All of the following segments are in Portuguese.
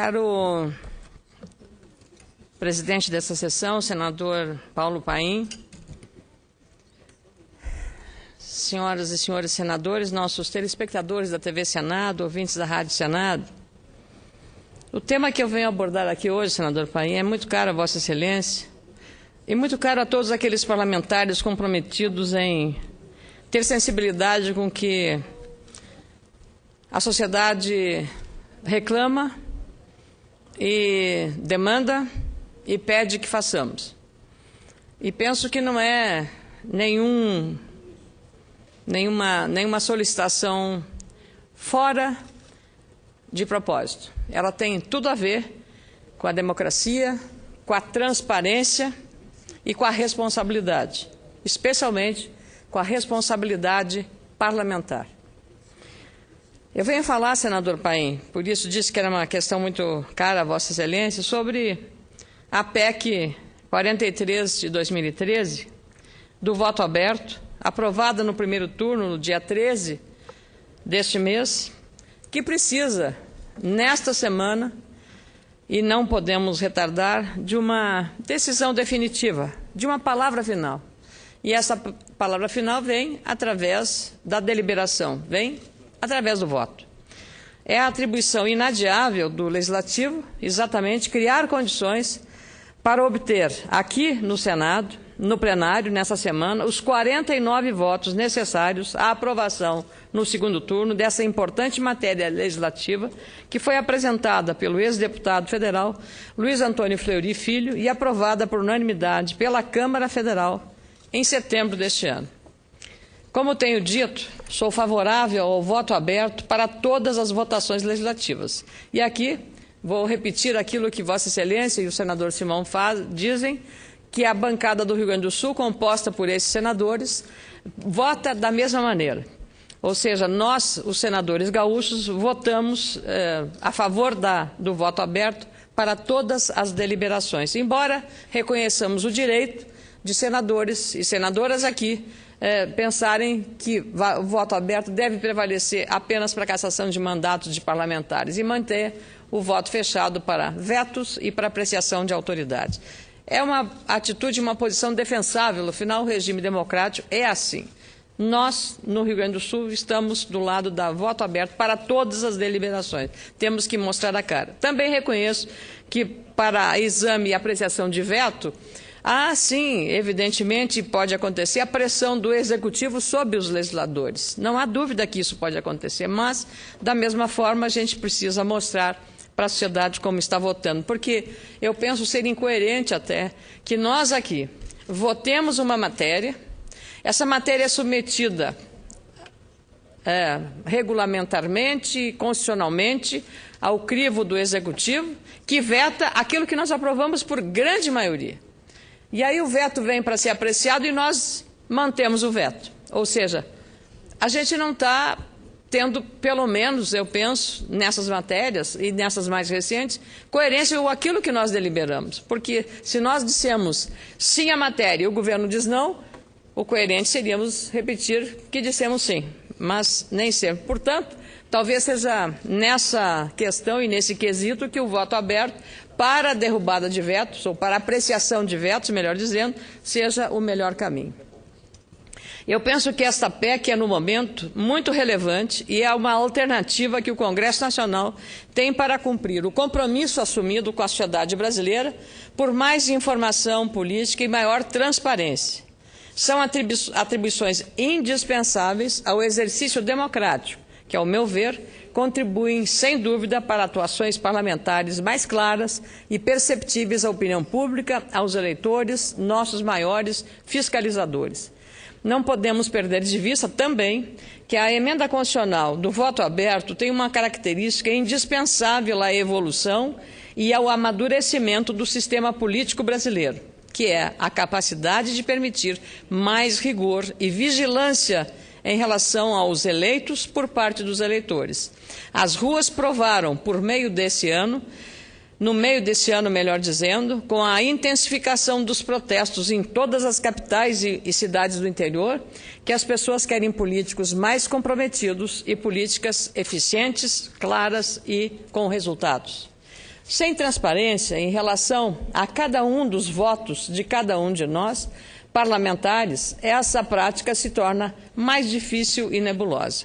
Caro presidente dessa sessão, senador Paulo Paim, senhoras e senhores senadores, nossos telespectadores da TV Senado, ouvintes da Rádio Senado, o tema que eu venho abordar aqui hoje, senador Paim, é muito caro a Vossa Excelência e muito caro a todos aqueles parlamentares comprometidos em ter sensibilidade com que a sociedade reclama e demanda e pede que façamos. E penso que não é nenhuma solicitação fora de propósito. Ela tem tudo a ver com a democracia, com a transparência e com a responsabilidade, especialmente com a responsabilidade parlamentar. Eu venho falar, senador Paim, por isso disse que era uma questão muito cara a Vossa Excelência, sobre a PEC 43 de 2013, do voto aberto, aprovada no primeiro turno, no dia 13 deste mês, que precisa, nesta semana, e não podemos retardar, de uma decisão definitiva, de uma palavra final. E essa palavra final vem através da deliberação, vem através do voto. É a atribuição inadiável do Legislativo, exatamente, criar condições para obter aqui no Senado, no plenário, nessa semana, os 49 votos necessários à aprovação no segundo turno dessa importante matéria legislativa que foi apresentada pelo ex-deputado federal Luiz Antônio Fleury Filho e aprovada por unanimidade pela Câmara Federal em setembro deste ano. Como tenho dito, sou favorável ao voto aberto para todas as votações legislativas. E aqui vou repetir aquilo que Vossa Excelência e o senador Simão dizem, que a bancada do Rio Grande do Sul, composta por esses senadores, vota da mesma maneira. Ou seja, nós, os senadores gaúchos, votamos a favor do voto aberto para todas as deliberações, embora reconheçamos o direito de senadores e senadoras aqui pensarem que o voto aberto deve prevalecer apenas para a cassação de mandatos de parlamentares e manter o voto fechado para vetos e para apreciação de autoridades. É uma atitude, uma posição defensável, afinal o regime democrático é assim. Nós, no Rio Grande do Sul, estamos do lado da voto aberto para todas as deliberações. Temos que mostrar a cara. Também reconheço que para exame e apreciação de veto, sim, evidentemente pode acontecer a pressão do Executivo sobre os legisladores. Não há dúvida que isso pode acontecer, mas, da mesma forma, a gente precisa mostrar para a sociedade como está votando, porque eu penso ser incoerente até que nós aqui votemos uma matéria, essa matéria é submetida regulamentarmente, constitucionalmente, ao crivo do Executivo, que veta aquilo que nós aprovamos por grande maioria. E aí o veto vem para ser apreciado e nós mantemos o veto. Ou seja, a gente não está tendo, pelo menos, eu penso, nessas matérias e nessas mais recentes, coerência com aquilo que nós deliberamos. Porque se nós dissemos sim à matéria e o governo diz não, o coerente seríamos repetir que dissemos sim, mas nem sempre. Portanto, talvez seja nessa questão e nesse quesito que o voto aberto para a derrubada de vetos, ou para a apreciação de vetos, melhor dizendo, seja o melhor caminho. Eu penso que esta PEC é, no momento, muito relevante e é uma alternativa que o Congresso Nacional tem para cumprir o compromisso assumido com a sociedade brasileira por mais informação política e maior transparência. São atribuições indispensáveis ao exercício democrático, que, ao meu ver, contribuem, sem dúvida, para atuações parlamentares mais claras e perceptíveis à opinião pública, aos eleitores, nossos maiores fiscalizadores. Não podemos perder de vista também que a emenda constitucional do voto aberto tem uma característica indispensável à evolução e ao amadurecimento do sistema político brasileiro, que é a capacidade de permitir mais rigor e vigilância em relação aos eleitos por parte dos eleitores. As ruas provaram, no meio desse ano, melhor dizendo, com a intensificação dos protestos em todas as capitais e cidades do interior, que as pessoas querem políticos mais comprometidos e políticas eficientes, claras e com resultados. Sem transparência em relação a cada um dos votos de cada um de nós, parlamentares, essa prática se torna mais difícil e nebulosa.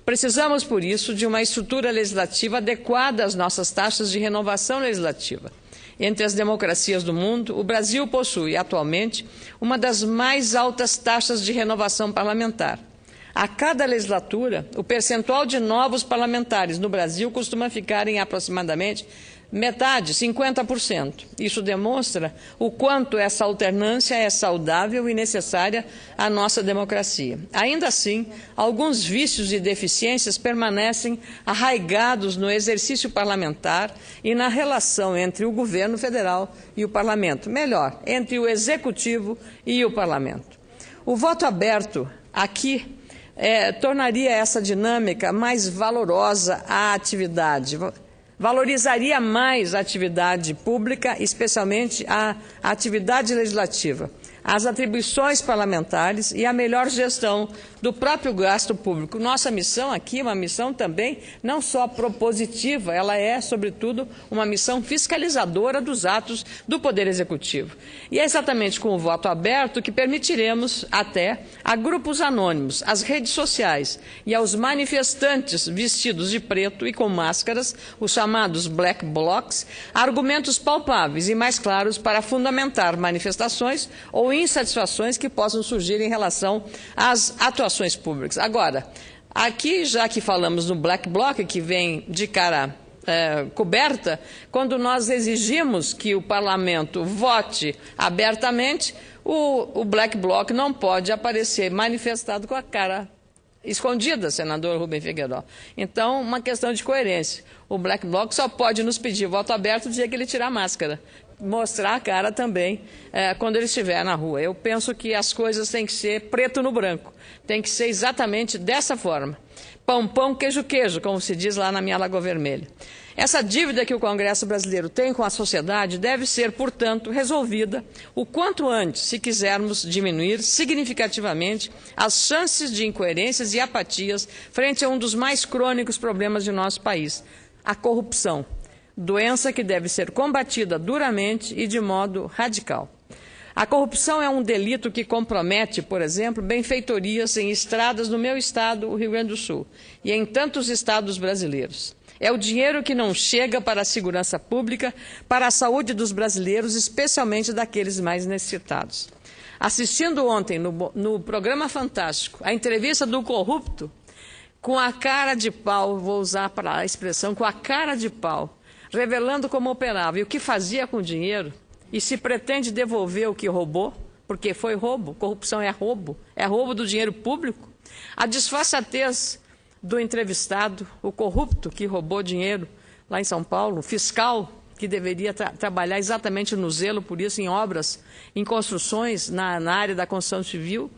Precisamos, por isso, de uma estrutura legislativa adequada às nossas taxas de renovação legislativa. Entre as democracias do mundo, o Brasil possui, atualmente, uma das mais altas taxas de renovação parlamentar. A cada legislatura, o percentual de novos parlamentares no Brasil costuma ficar em aproximadamente metade, 50%. Isso demonstra o quanto essa alternância é saudável e necessária à nossa democracia. Ainda assim, alguns vícios e deficiências permanecem arraigados no exercício parlamentar e na relação entre o governo federal e o parlamento. Melhor, entre o executivo e o parlamento. O voto aberto aqui tornaria essa dinâmica mais valorosa à atividade. Valorizaria mais a atividade pública, especialmente a atividade legislativa, as atribuições parlamentares e a melhor gestão do próprio gasto público. Nossa missão aqui é uma missão também não só propositiva, ela é, sobretudo, uma missão fiscalizadora dos atos do Poder Executivo. E é exatamente com o voto aberto que permitiremos até a grupos anônimos, às redes sociais e aos manifestantes vestidos de preto e com máscaras, os chamados black blocs, argumentos palpáveis e mais claros para fundamentar manifestações ou insatisfações que possam surgir em relação às atuações públicas. Agora, aqui, já que falamos no black bloc, que vem de cara coberta, quando nós exigimos que o parlamento vote abertamente, o black bloc não pode aparecer manifestado com a cara escondida, senador Rubem Figueiredo. Então, uma questão de coerência. O black bloc só pode nos pedir voto aberto no dia que ele tirar a máscara. Mostrar a cara também quando ele estiver na rua. Eu penso que as coisas têm que ser preto no branco. Tem que ser exatamente dessa forma. Pão, pão, queijo, queijo, como se diz lá na minha Lagoa Vermelha. Essa dívida que o Congresso brasileiro tem com a sociedade deve ser, portanto, resolvida o quanto antes, se quisermos diminuir significativamente as chances de incoerências e apatias frente a um dos mais crônicos problemas de nosso país, a corrupção. Doença que deve ser combatida duramente e de modo radical. A corrupção é um delito que compromete, por exemplo, benfeitorias em estradas no meu estado, o Rio Grande do Sul, e em tantos estados brasileiros. É o dinheiro que não chega para a segurança pública, para a saúde dos brasileiros, especialmente daqueles mais necessitados. Assistindo ontem no programa Fantástico a entrevista do corrupto, com a cara de pau, vou usar para a expressão, com a cara de pau, revelando como operava e o que fazia com o dinheiro, e se pretende devolver o que roubou, porque foi roubo, corrupção é roubo do dinheiro público. A disfarçatez do entrevistado, o corrupto que roubou dinheiro lá em São Paulo, o fiscal que deveria trabalhar exatamente no zelo, por isso, em obras, em construções na área da construção civil,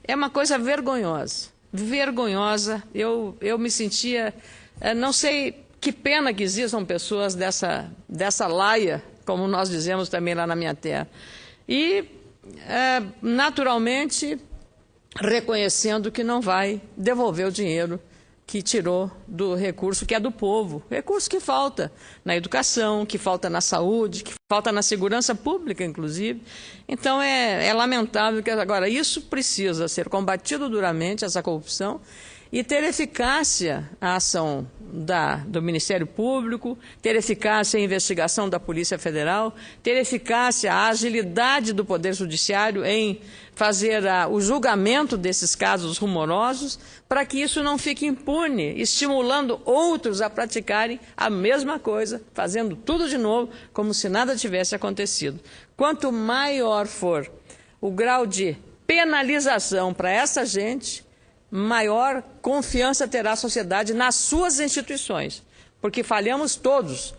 é uma coisa vergonhosa. Vergonhosa. Eu me sentia, não sei que pena que existam pessoas dessa laia, como nós dizemos também lá na minha terra. E, naturalmente, reconhecendo que não vai devolver o dinheiro que tirou do recurso que é do povo. Recurso que falta na educação, que falta na saúde, que falta na segurança pública, inclusive. Então, é lamentável que agora isso precisa ser combatido duramente, essa corrupção, e ter eficácia a ação do Ministério Público, ter eficácia a investigação da Polícia Federal, ter eficácia a agilidade do Poder Judiciário em fazer o julgamento desses casos rumorosos, para que isso não fique impune, estimulando outros a praticarem a mesma coisa, fazendo tudo de novo, como se nada tivesse acontecido. Quanto maior for o grau de penalização para essa gente, maior confiança terá a sociedade nas suas instituições, porque falhamos todos.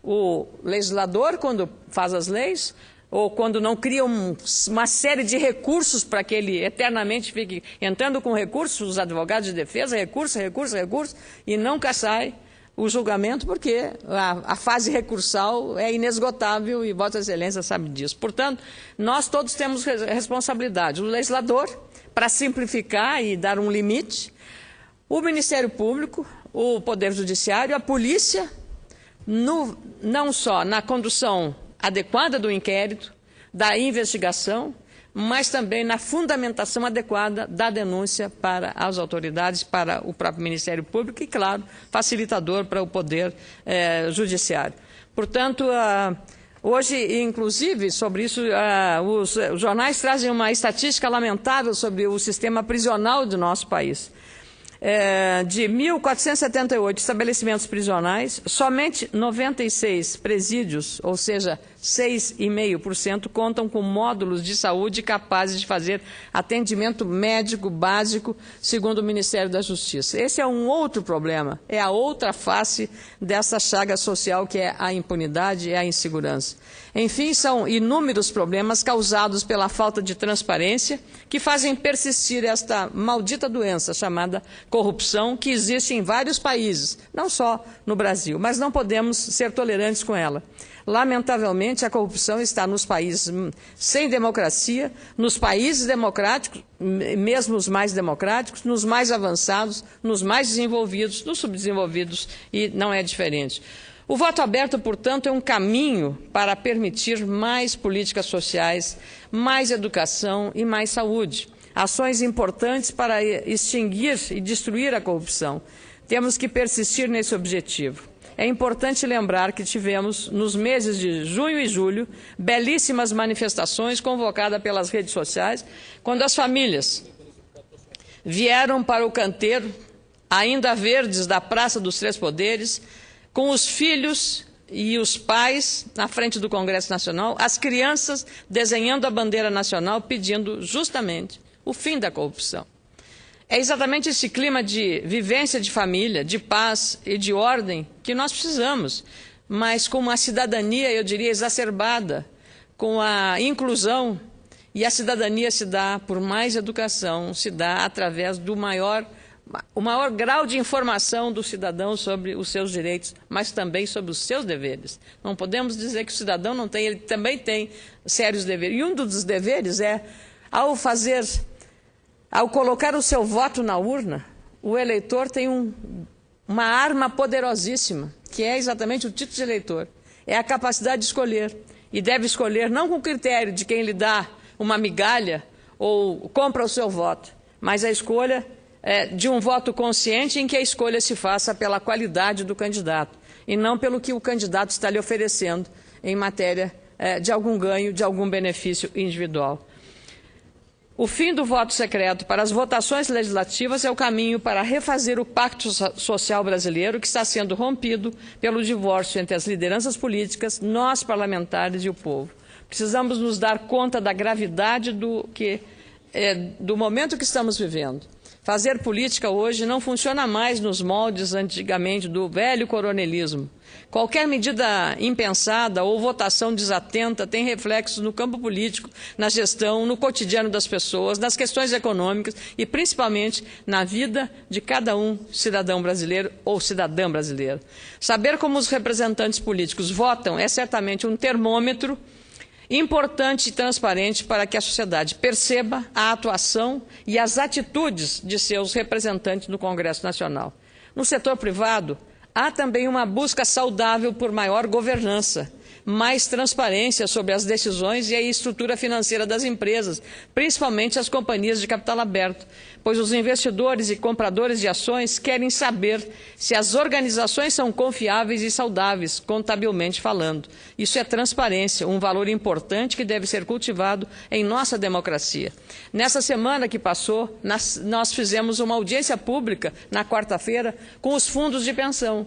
O legislador, quando faz as leis, ou quando não cria uma série de recursos para que ele eternamente fique entrando com recursos, os advogados de defesa, recurso, e nunca sai o julgamento, porque a fase recursal é inesgotável e Vossa Excelência sabe disso. Portanto, nós todos temos responsabilidade. O legislador, para simplificar e dar um limite, o Ministério Público, o Poder Judiciário, a Polícia, não só na condução adequada do inquérito, da investigação, mas também na fundamentação adequada da denúncia para as autoridades, para o próprio Ministério Público e, claro, facilitador para o Poder Judiciário. Portanto, hoje, inclusive, sobre isso, os jornais trazem uma estatística lamentável sobre o sistema prisional do nosso país. De 1.478 estabelecimentos prisionais, somente 96 presídios, ou seja, 6,5%, contam com módulos de saúde capazes de fazer atendimento médico básico, segundo o Ministério da Justiça. Esse é um outro problema, é a outra face dessa chaga social que é a impunidade e a insegurança. Enfim, são inúmeros problemas causados pela falta de transparência que fazem persistir esta maldita doença chamada corrupção, que existe em vários países, não só no Brasil, mas não podemos ser tolerantes com ela. Lamentavelmente, a corrupção está nos países sem democracia, nos países democráticos, mesmo os mais democráticos, nos mais avançados, nos mais desenvolvidos, nos subdesenvolvidos, e não é diferente. O voto aberto, portanto, é um caminho para permitir mais políticas sociais, mais educação e mais saúde. Ações importantes para extinguir e destruir a corrupção. Temos que persistir nesse objetivo. É importante lembrar que tivemos, nos meses de junho e julho, belíssimas manifestações convocadas pelas redes sociais, quando as famílias vieram para o canteiro, ainda verdes, da Praça dos Três Poderes, com os filhos e os pais na frente do Congresso Nacional, as crianças desenhando a bandeira nacional, pedindo justamente o fim da corrupção. É exatamente esse clima de vivência de família, de paz e de ordem que nós precisamos, mas com uma cidadania, eu diria, exacerbada, com a inclusão, e a cidadania se dá por mais educação, se dá através do o maior grau de informação do cidadão sobre os seus direitos, mas também sobre os seus deveres. Não podemos dizer que o cidadão não tem, ele também tem sérios deveres. E um dos deveres é, ao colocar o seu voto na urna, o eleitor tem uma arma poderosíssima, que é exatamente o título de eleitor. É a capacidade de escolher. E deve escolher não com o critério de quem lhe dá uma migalha ou compra o seu voto, mas a escolha de um voto consciente em que a escolha se faça pela qualidade do candidato e não pelo que o candidato está lhe oferecendo em matéria de algum ganho, de algum benefício individual. O fim do voto secreto para as votações legislativas é o caminho para refazer o pacto social brasileiro que está sendo rompido pelo divórcio entre as lideranças políticas, nós parlamentares e o povo. Precisamos nos dar conta da gravidade do momento que estamos vivendo. Fazer política hoje não funciona mais nos moldes antigamente do velho coronelismo. Qualquer medida impensada ou votação desatenta tem reflexos no campo político, na gestão, no cotidiano das pessoas, nas questões econômicas e principalmente na vida de cada cidadão brasileiro ou cidadã brasileira. Saber como os representantes políticos votam é certamente um termômetro importante e transparente para que a sociedade perceba a atuação e as atitudes de seus representantes no Congresso Nacional. No setor privado, há também uma busca saudável por maior governança, mais transparência sobre as decisões e a estrutura financeira das empresas, principalmente as companhias de capital aberto, pois os investidores e compradores de ações querem saber se as organizações são confiáveis e saudáveis, contabilmente falando. Isso é transparência, um valor importante que deve ser cultivado em nossa democracia. Nessa semana que passou, nós fizemos uma audiência pública, na quarta-feira, com os fundos de pensão.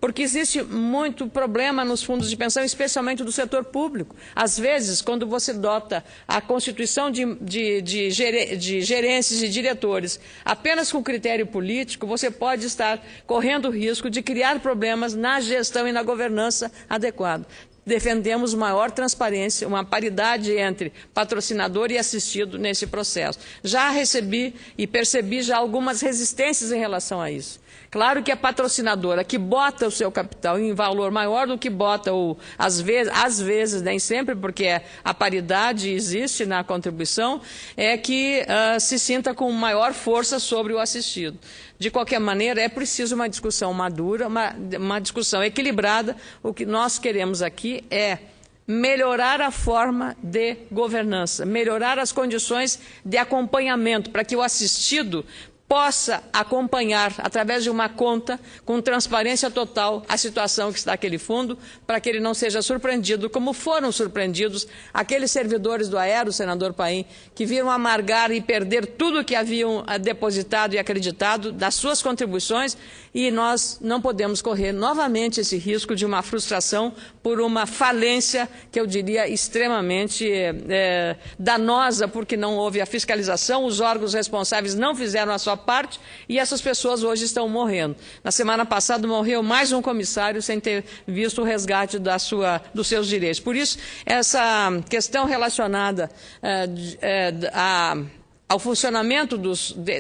Porque existe muito problema nos fundos de pensão, especialmente do setor público. Às vezes, quando você dota a constituição de gerências e diretores apenas com critério político, você pode estar correndo o risco de criar problemas na gestão e na governança adequada. Defendemos maior transparência, uma paridade entre patrocinador e assistido nesse processo. Já recebi e percebi já algumas resistências em relação a isso. Claro que a patrocinadora que bota o seu capital em valor maior do que bota, às vezes, nem sempre, porque a paridade existe na contribuição, é que se sinta com maior força sobre o assistido. De qualquer maneira, é preciso uma discussão madura, uma discussão equilibrada. O que nós queremos aqui é melhorar a forma de governança, melhorar as condições de acompanhamento, para que o assistido possa acompanhar, através de uma conta, com transparência total, a situação que está naquele fundo, para que ele não seja surpreendido, como foram surpreendidos aqueles servidores do Aero, senador Paim, que viram amargar e perder tudo que haviam depositado e acreditado das suas contribuições, e nós não podemos correr novamente esse risco de uma frustração por uma falência que eu diria extremamente danosa, porque não houve a fiscalização, os órgãos responsáveis não fizeram a sua parte e essas pessoas hoje estão morrendo. Na semana passada morreu mais um comissário sem ter visto o resgate dos seus direitos. Por isso, essa questão relacionada ao funcionamento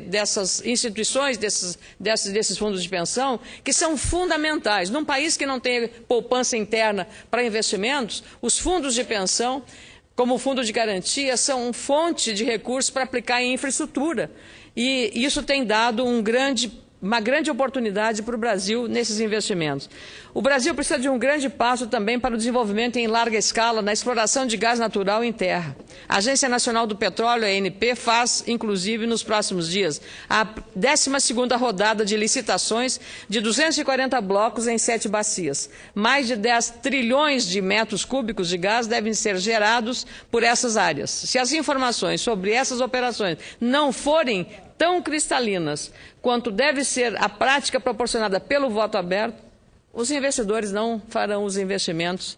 dessas instituições, desses fundos de pensão, que são fundamentais. Num país que não tem poupança interna para investimentos, os fundos de pensão, como o fundo de garantia, são fonte de recursos para aplicar em infraestrutura. E isso tem dado uma grande oportunidade para o Brasil nesses investimentos. O Brasil precisa de um grande passo também para o desenvolvimento em larga escala na exploração de gás natural em terra. A Agência Nacional do Petróleo, a ANP, faz, inclusive, nos próximos dias, a 12ª rodada de licitações de 240 blocos em 7 bacias. Mais de 10 trilhões de metros cúbicos de gás devem ser gerados por essas áreas. Se as informações sobre essas operações não forem tão cristalinas quanto deve ser a prática proporcionada pelo voto aberto, os investidores não farão os investimentos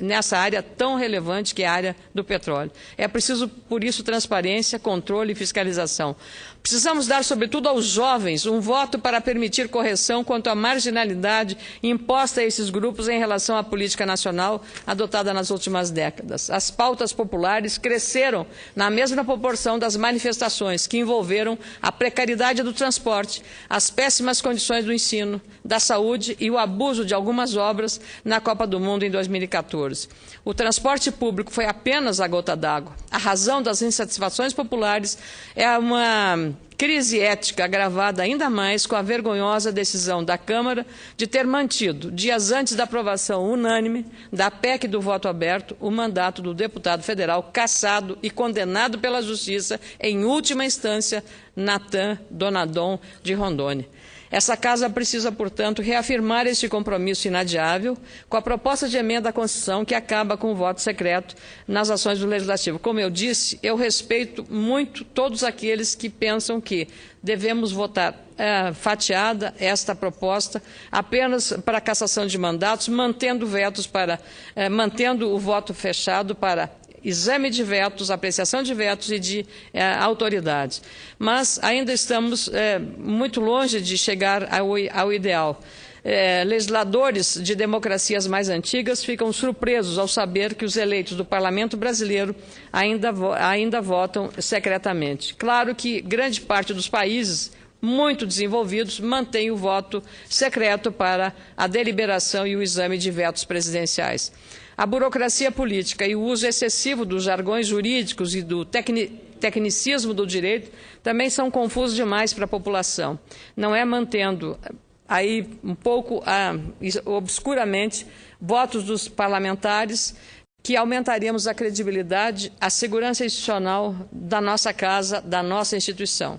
nessa área tão relevante que é a área do petróleo. É preciso, por isso, transparência, controle e fiscalização. Precisamos dar, sobretudo aos jovens, um voto para permitir correção quanto à marginalidade imposta a esses grupos em relação à política nacional adotada nas últimas décadas. As pautas populares cresceram na mesma proporção das manifestações que envolveram a precariedade do transporte, as péssimas condições do ensino, da saúde e o abuso de algumas obras na Copa do Mundo em 2014. O transporte público foi apenas a gota d'água. A razão das insatisfações populares é uma crise ética agravada ainda mais com a vergonhosa decisão da Câmara de ter mantido, dias antes da aprovação unânime da PEC do voto aberto, o mandato do deputado federal cassado e condenado pela Justiça, em última instância, Natan Donadon, de Rondônia. Essa Casa precisa, portanto, reafirmar este compromisso inadiável com a proposta de emenda à Constituição que acaba com o voto secreto nas ações do Legislativo. Como eu disse, eu respeito muito todos aqueles que pensam que devemos votar fatiada esta proposta apenas para a cassação de mandatos, mantendo o voto fechado para exame de vetos, apreciação de vetos e de autoridades. Mas ainda estamos muito longe de chegar ao ideal. Legisladores de democracias mais antigas ficam surpresos ao saber que os eleitos do Parlamento brasileiro ainda votam secretamente. Claro que grande parte dos países muito desenvolvidos mantém o voto secreto para a deliberação e o exame de vetos presidenciais. A burocracia política e o uso excessivo dos jargões jurídicos e do tecnicismo do direito também são confusos demais para a população. Não é mantendo aí um pouco obscuramente votos dos parlamentares que aumentaríamos a credibilidade, a segurança institucional da nossa casa, da nossa instituição.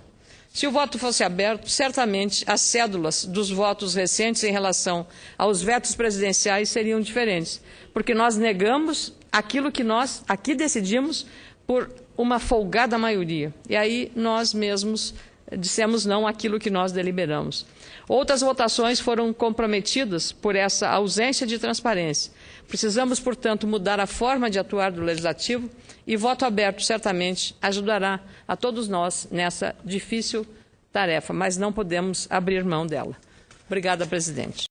Se o voto fosse aberto, certamente as cédulas dos votos recentes em relação aos vetos presidenciais seriam diferentes, porque nós negamos aquilo que nós aqui decidimos por uma folgada maioria. E aí nós mesmos dissemos não àquilo que nós deliberamos. Outras votações foram comprometidas por essa ausência de transparência. Precisamos, portanto, mudar a forma de atuar do Legislativo e voto aberto certamente ajudará a todos nós nessa difícil tarefa, mas não podemos abrir mão dela. Obrigada, presidente.